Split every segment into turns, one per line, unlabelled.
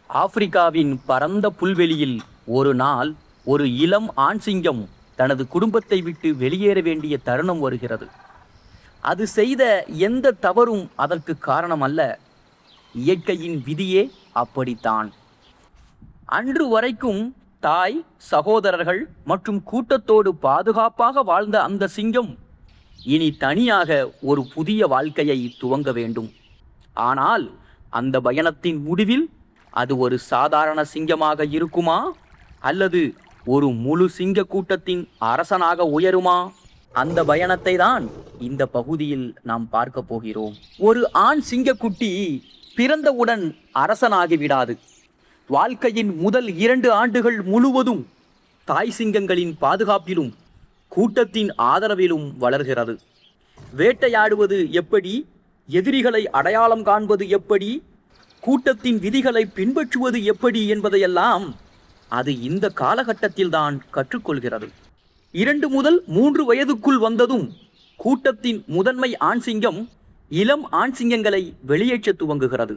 ஆப்பிரிக்காவின் பரந்த புல்வெளியில் ஒரு நாள் ஒரு இளம் ஆண் சிங்கம் தனது குடும்பத்தை விட்டு வெளியேற வேண்டிய தருணம் வருகிறது. அது செய்த எந்த தவறும் அதற்கு காரணம் அல்ல. இயற்கையின் விதியே அப்படித்தான். அன்று வரைக்கும் தாய், சகோதரர்கள் மற்றும் கூட்டத்தோடு பாதுகாப்பாக வாழ்ந்த அந்த சிங்கம் இனி தனியாக ஒரு புதிய வாழ்க்கையை துவங்க வேண்டும். ஆனால் அந்த பயணத்தின் முடிவில் அது ஒரு சாதாரண சிங்கமாக இருக்குமா, அல்லது ஒரு முழு சிங்க கூட்டத்தின் அரசனாக உயருமா? அந்த பயணத்தை தான் இந்த பகுதியில் நாம் பார்க்க போகிறோம். ஒரு ஆண் சிங்கக்குட்டி பிறந்தவுடன் அரசனாகிவிடாது. வாழ்க்கையின் முதல் 2 ஆண்டுகள் முழுவதும் தாய் சிங்கங்களின் பாதுகாப்பிலும் கூட்டத்தின் ஆதரவிலும் வளர்கிறது. வேட்டையாடுவது எப்படி, எதிரிகளை அடையாளம் காண்பது எப்படி, கூட்டத்தின் விதிகளை பின்பற்றுவது எப்படி என்பதையெல்லாம் அது இந்த காலகட்டத்தில்தான் கற்றுக்கொள்கிறது. 2 முதல் 3 வயதுக்குள் வந்ததும் கூட்டத்தின் முதன்மை ஆண் சிங்கம் இளம் ஆண் சிங்கங்களை வெளியேற்ற துவங்குகிறது.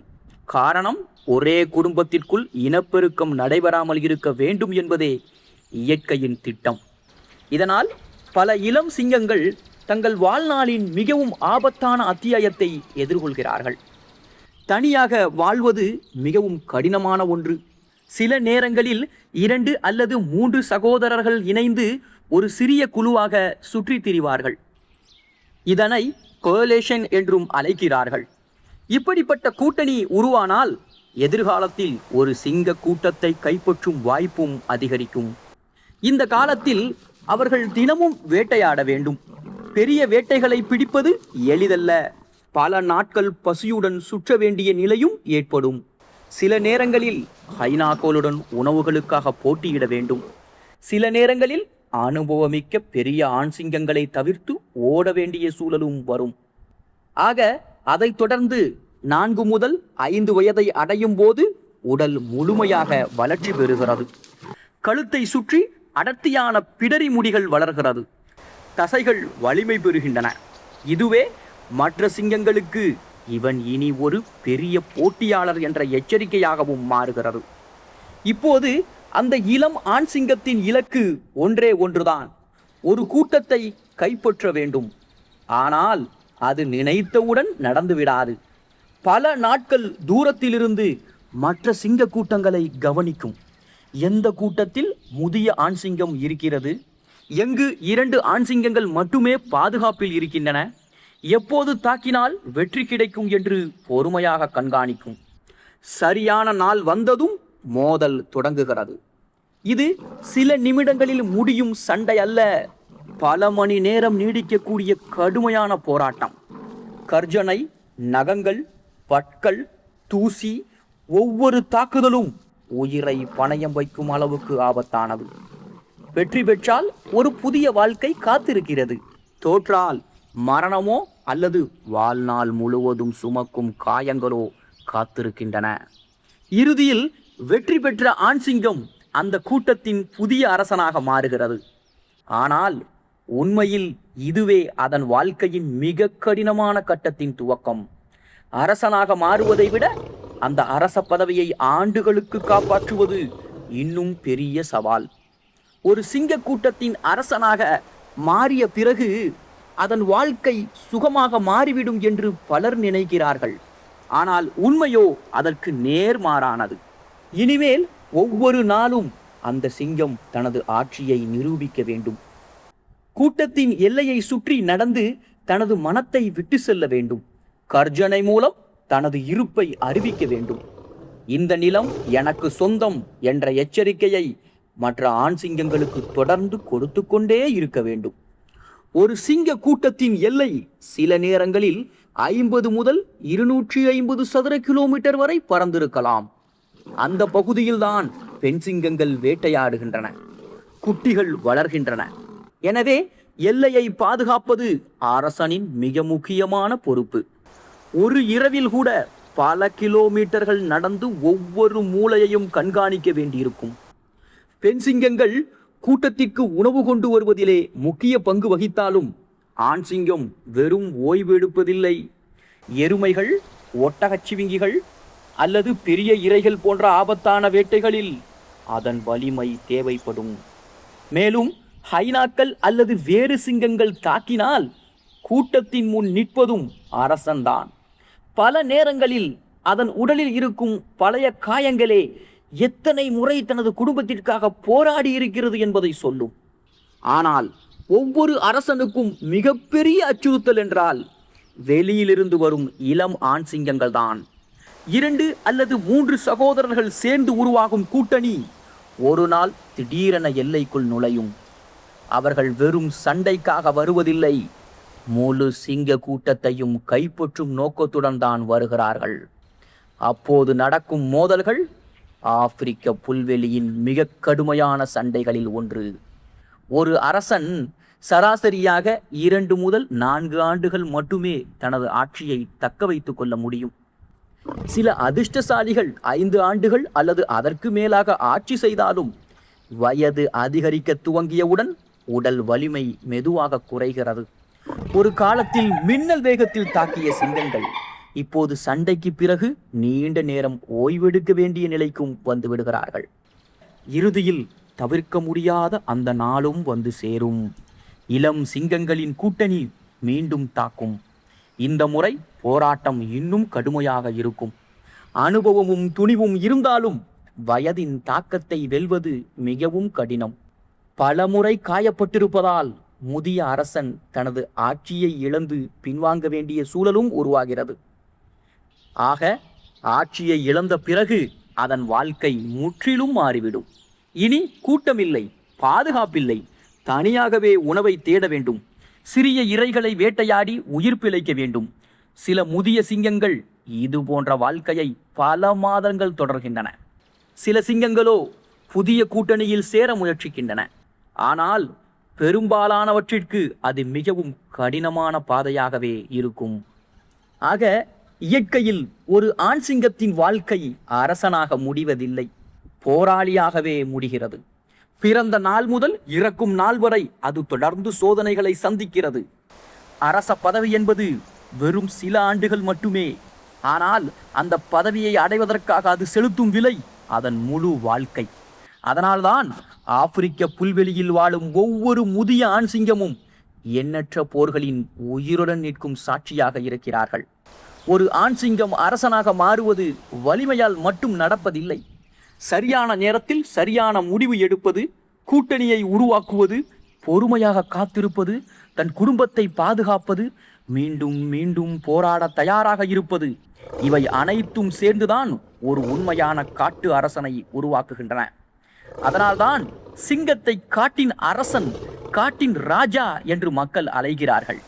காரணம், ஒரே குடும்பத்திற்குள் இனப்பெருக்கம் நடைபெறாமல் இருக்க வேண்டும் என்பதே இயற்கையின் திட்டம். இதனால் பல இளம் சிங்கங்கள் தங்கள் வாழ்நாளின் மிகவும் ஆபத்தான அத்தியாயத்தை எதிர்கொள்கிறார்கள். தனியாக வாழ்வது மிகவும் கடினமான ஒன்று. சில நேரங்களில் 2 அல்லது 3 சகோதரர்கள் இணைந்து ஒரு சிறிய குழுவாக சுற்றி திரிவார்கள். இதனை கோலேஷன் என்றும் அழைக்கிறார்கள். இப்படிப்பட்ட கூட்டணி உருவானால் எதிர்காலத்தில் ஒரு சிங்க கூட்டத்தை கைப்பற்றும் வாய்ப்பும் அதிகரிக்கும். இந்த காலத்தில் அவர்கள் தினமும் வேட்டையாட வேண்டும். பெரிய வேட்டைகளை பிடிப்பது எளிதல்ல. பல நாட்கள் பசியுடன் சுற்ற வேண்டிய நிலையும் ஏற்படும். சில நேரங்களில் ஹைனாக்களுடன் உணவுகளுக்காக போட்டியிட வேண்டும். சில நேரங்களில் அனுபவமிக்க பெரிய ஆண் சிங்கங்களை தவிர்த்து ஓட வேண்டிய சூழலும் வரும். ஆக அதைத் தொடர்ந்து 4 முதல் 5 வயதை அடையும் போது உடல் முழுமையாக வளர்ச்சி பெறுகிறது. கழுத்தை சுற்றி அடர்த்தியான பிடரி முடிகள் வளர்கிறது. தசைகள் வலிமை பெறுகின்றன. இதுவே மற்ற சிங்கங்களுக்கு இவன் இனி ஒரு பெரிய போட்டியாளர் என்ற எச்சரிக்கையாகவும் மாறுகிறது. இப்போது அந்த இளம் ஆண் சிங்கத்தின் இலக்கு ஒன்றே ஒன்றுதான், ஒரு கூட்டத்தை கைப்பற்ற வேண்டும். ஆனால் அது நினைத்தவுடன் நடந்துவிடாது. பல நாட்கள் தூரத்திலிருந்து மற்ற சிங்க கூட்டங்களை கவனிக்கும். எந்த கூட்டத்தில் முதிய ஆண் சிங்கம் இருக்கிறது, எங்கு 2 ஆண் சிங்கங்கள் மட்டுமே பாதுகாப்பில் இருக்கின்றன, எப்போது தாக்கினால் வெற்றி கிடைக்கும் என்று பொறுமையாக கண்காணிக்கும். சரியான நாள் வந்ததும் மோதல் தொடங்குகிறது. இது சில நிமிடங்களில் முடியும் சண்டை அல்ல, பல மணி நேரம் நீடிக்கக்கூடிய கடுமையான போராட்டம். கர்ஜனை, நகங்கள், பற்கள், தூசி, ஒவ்வொரு தாக்குதலும் உயிரை பணயம் வைக்கும் அளவுக்கு ஆபத்தானது. வெற்றி பெற்றால் ஒரு புதிய வாழ்க்கை காத்திருக்கிறது. தோற்றால் மரணமோ அல்லது வாழ்நாள் முழுவதும் சுமக்கும் காயங்களோ காத்திருக்கின்றன. இறுதியில் வெற்றி பெற்ற ஆண் சிங்கம் அந்த கூட்டத்தின் புதிய அரசனாக மாறுகிறது. ஆனால் உண்மையில் இதுவே அதன் வாழ்க்கையின் மிக கடினமான கட்டத்தின் துவக்கம். அரசனாக மாறுவதை விட அந்த அரச பதவியை ஆண்டுகளுக்கு காப்பாற்றுவது இன்னும் பெரிய சவால். ஒரு சிங்க கூட்டத்தின் அரசனாக மாறிய பிறகு அதன் வாழ்க்கை சுகமாக மாறிவிடும் என்று பலர் நினைக்கிறார்கள். ஆனால் உண்மையோ அதற்கு நேர்மாறானது. இனிமேல் ஒவ்வொரு நாளும் அந்த சிங்கம் தனது ஆட்சியை நிரூபிக்க வேண்டும். கூட்டத்தின் எல்லையை சுற்றி நடந்து தனது மனத்தை விட்டு செல்ல வேண்டும். கர்ஜனை மூலம் தனது இருப்பை அறிவிக்க வேண்டும். இந்த நிலம் எனக்கு சொந்தம் என்ற எச்சரிக்கையை மற்ற ஆண் சிங்கங்களுக்கு தொடர்ந்து கொடுத்து கொண்டே இருக்க வேண்டும். ஒரு சிங்க கூட்டத்தின் எல்லை சில நேரங்களில் 50 முதல் 250 சதுர கிலோமீட்டர் வரை பறந்திருக்கலாம். அந்த பகுதியில்தான் பெண் சிங்கங்கள் வேட்டையாடுகின்றன, குட்டிகள் வளர்கின்றன. எனவே எல்லையை பாதுகாப்பது அரசனின் மிக முக்கியமான பொறுப்பு. ஒரு இரவில் கூட பல கிலோமீட்டர்கள் நடந்து ஒவ்வொரு மூலையையும் கண்காணிக்க வேண்டியிருக்கும். பெண் சிங்கங்கள் கூட்டத்திற்கு உணவு கொண்டு வருவதிலே முக்கிய பங்கு வகித்தாலும் ஆண் சிங்கம் வெறும் ஓய்வு எடுப்பதில்லை. எருமைகள், ஒட்டகச்சிவிங்கிகள், அல்லது பெரிய இரைகள் போன்ற ஆபத்தான வேட்டைகளில் அதன் வலிமை தேவைப்படும். மேலும் ஹைனாக்கள் அல்லது வேறு சிங்கங்கள் தாக்கினால் கூட்டத்தின் முன் நிற்பதும் அரசன்தான். பல நேரங்களில் அதன் உடலில் இருக்கும் பழைய காயங்களே எத்தனை முறை தனது குடும்பத்திற்காக போராடி இருக்கிறது என்பதை சொல்லும். ஆனால் ஒவ்வொரு அரசனுக்கும் மிகப்பெரிய அச்சுறுத்தல் என்றால் வெளியிலிருந்து வரும் இளம் ஆண் சிங்கங்கள் தான். 2 அல்லது 3 சகோதரர்கள் சேர்ந்து உருவாகும் கூட்டணி ஒரு நாள் திடீரென எல்லைக்குள் நுழையும். அவர்கள் வெறும் சண்டைக்காக வருவதில்லை, முழு சிங்க கூட்டத்தையும் கைப்பற்றும் நோக்கத்துடன் தான் வருகிறார்கள். அப்போது நடக்கும் மோதல்கள் ஆப்பிரிக்க புல்வெளியின் மிக கடுமையான சண்டைகளில் ஒன்று. ஒரு அரசன் சராசரியாக 2 முதல் 4 ஆண்டுகள் மட்டுமே தனது ஆட்சியை தக்க வைத்துக் கொள்ள முடியும். சில அதிர்ஷ்டசாலிகள் 5 ஆண்டுகள் அல்லது அதற்கு மேலாக ஆட்சி செய்தாலும் வயது அதிகரிக்க துவங்கியவுடன் உடல் வலிமை மெதுவாக குறைகிறது. ஒரு காலத்தில் மின்னல் வேகத்தில் தாக்கிய சிங்கங்கள் இப்போது சண்டைக்கு பிறகு நீண்ட நேரம் ஓய்வெடுக்க வேண்டிய நிலைக்கும் வந்து விடுகிறார்கள். இறுதியில் தவிர்க்க முடியாத அந்த நாளும் வந்து சேரும். இளம் சிங்கங்களின் கூட்டணி மீண்டும் தாக்கும். இந்த முறை போராட்டம் இன்னும் கடுமையாக இருக்கும். அனுபவமும் துணிவும் இருந்தாலும் வயதின் தாக்கத்தை வெல்வது மிகவும் கடினம். பலமுறை காயப்பட்டிருப்பதால் முதிய அரசன் தனது ஆட்சியை இழந்து பின்வாங்க வேண்டிய சூழலும் உருவாகிறது. ஆக ஆட்சியை இழந்த பிறகு அதன் வாழ்க்கை முற்றிலும் மாறிவிடும். இனி கூட்டமில்லை, பாதுகாப்பில்லை, தனியாகவே உணவை தேட வேண்டும். சிறிய இரைகளை வேட்டையாடி உயிர் பிழைக்க வேண்டும். சில முதிய சிங்கங்கள் இது போன்ற வாழ்க்கையை பல மாதங்கள் தொடர்கின்றன. சில சிங்கங்களோ புதிய கூட்டணியில் சேர முயற்சிக்கின்றன. ஆனால் பெரும்பாலானவற்றிற்கு அது மிகவும் கடினமான பாதையாகவே இருக்கும். ஆக இயற்கையில் ஒரு ஆண் சிங்கத்தின் வாழ்க்கை அரசனாக முடிவதில்லை, போராளியாகவே முடிகிறது. பிறந்த நாள் முதல் இறக்கும் நாள் வரை அது தொடர்ந்து சோதனைகளை சந்திக்கிறது. அரச பதவி என்பது வெறும் சில ஆண்டுகள் மட்டுமே. ஆனால் அந்த பதவியை அடைவதற்காக அது செலுத்தும் விலை அதன் முழு வாழ்க்கை. அதனால்தான் ஆப்பிரிக்க புல்வெளியில் வாழும் ஒவ்வொரு முதிய ஆண் சிங்கமும் எண்ணற்ற போர்களின் உயிருடன் நிற்கும் சாட்சியாக இருக்கிறார்கள். ஒரு ஆண் சிங்கம் அரசனாக மாறுவது வலிமையால் மட்டும் நடப்பதில்லை. சரியான நேரத்தில் சரியான முடிவு எடுப்பது, கூட்டணியை உருவாக்குவது, பொறுமையாக காத்திருப்பது, தன் குடும்பத்தை பாதுகாப்பது, மீண்டும் மீண்டும் போராட தயாராக இருப்பது, இவை அனைத்தும் சேர்ந்துதான் ஒரு உண்மையான காட்டு அரசனை உருவாக்குகின்றன. அதனால்தான் சிங்கத்தை காட்டின் அரசன், காட்டின் ராஜா என்று மக்கள் அழைக்கிறார்கள்.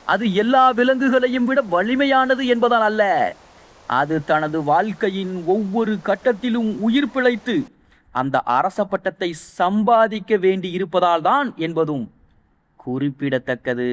அது எல்லா விலங்குகளையும் விட வலிமையானது என்பதால் அல்ல, அது தனது வாழ்க்கையின் ஒவ்வொரு கட்டத்திலும் உயிர் பிழைத்து அந்த அரச பட்டத்தை சம்பாதிக்க வேண்டி இருப்பதால் தான் என்பதும் குறிப்பிடத்தக்கது.